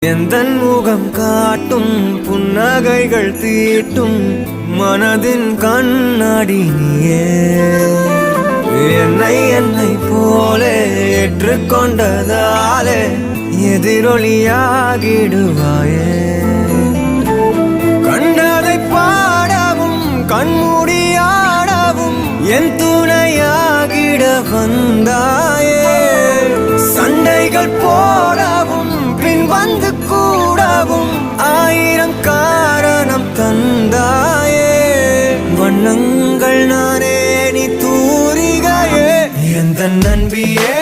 எந்தன் முகம் காட்டும் புன்னகைகள் தீட்டும் மனதின் கண்ணாடி நீயே என்னை போலே ஏற்றுக்கொண்டதாலே எதிரொலியாகிடுவாயே கண்டதை பாடவும் கண்மூடியாடவும் என் துணையாகிட வந்தாயே சண்டைகள் போடவும் பின் வந்து கூடவும் ஆயிரம் காரணம் தந்தாயே வண்ணங்கள் நானே நீ தூரிகையே எந்த நண்பியே